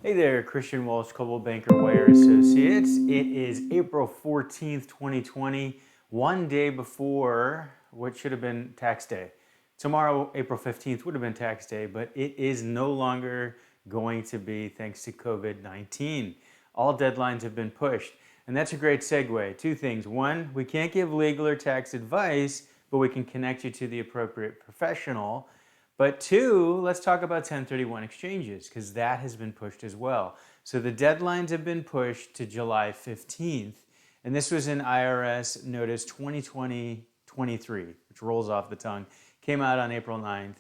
Hey there, Christian Walsh, Coldwell Banker Wire Associates. It is April 14th, 2020, one day before what should have been tax day. Tomorrow, April 15th, would have been tax day, but it is no longer going to be thanks to COVID-19. All deadlines have been pushed. And that's a great segue. Two things. One, we can't give legal or tax advice, but we can connect you to the appropriate professional. But two, let's talk about 1031 exchanges because that has been pushed as well. So the deadlines have been pushed to July 15th, and this was in IRS Notice 2020-23, which rolls off the tongue, came out on April 9th.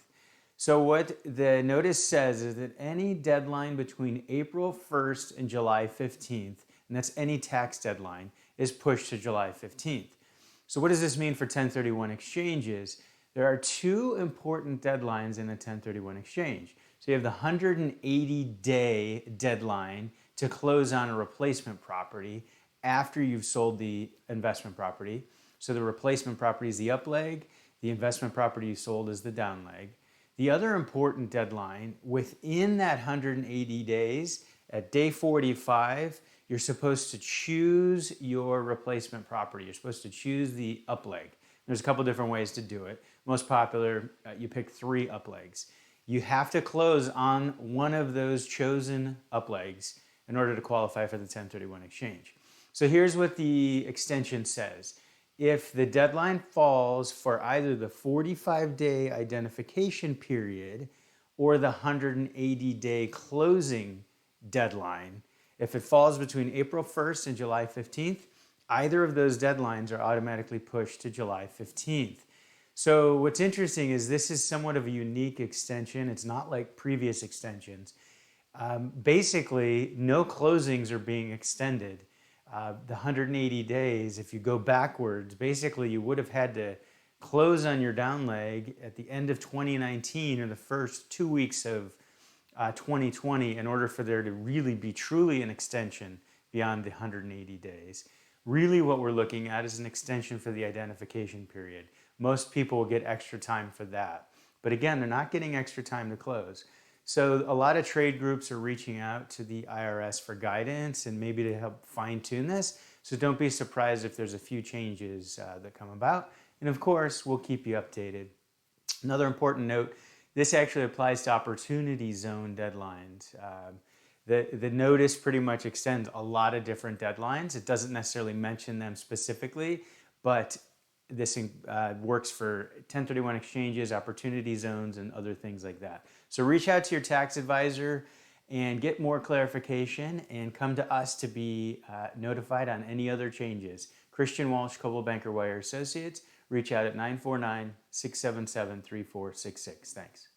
So what the notice says is that any deadline between April 1st and July 15th, and that's any tax deadline, is pushed to July 15th. So what does this mean for 1031 exchanges? There are two important deadlines in a 1031 exchange. So you have the 180-day deadline to close on a replacement property after you've sold the investment property. So the replacement property is the up leg, the investment property you sold is the down leg. The other important deadline within that 180 days, at day 45, you're supposed to choose your replacement property. You're supposed to choose the up leg. There's a couple different ways to do it. Most popular, you pick 3 up legs. You have to close on one of those chosen up legs in order to qualify for the 1031 exchange. So here's what the extension says. If the deadline falls for either the 45-day identification period or the 180-day closing deadline, if it falls between April 1st and July 15th, either of those deadlines are automatically pushed to July 15th. So what's interesting is this is somewhat of a unique extension. It's not like previous extensions. Basically, no closings are being extended. The 180 days, if you go backwards, basically you would have had to close on your down leg at the end of 2019 or the first 2 weeks of 2020 in order for there to really be truly an extension beyond the 180 days. Really what we're looking at is an extension for the identification period. Most people will get extra time for that. But again, they're not getting extra time to close. So a lot of trade groups are reaching out to the IRS for guidance and maybe to help fine tune this. So don't be surprised if there's a few changes that come about. And of course, we'll keep you updated. Another important note, this actually applies to opportunity zone deadlines. The notice pretty much extends a lot of different deadlines. It doesn't necessarily mention them specifically, but this works for 1031 exchanges, opportunity zones, and other things like that. So reach out to your tax advisor and get more clarification and come to us to be notified on any other changes. Christian Walsh, Coldwell Banker Wire Associates. Reach out at 949-677-3466. Thanks.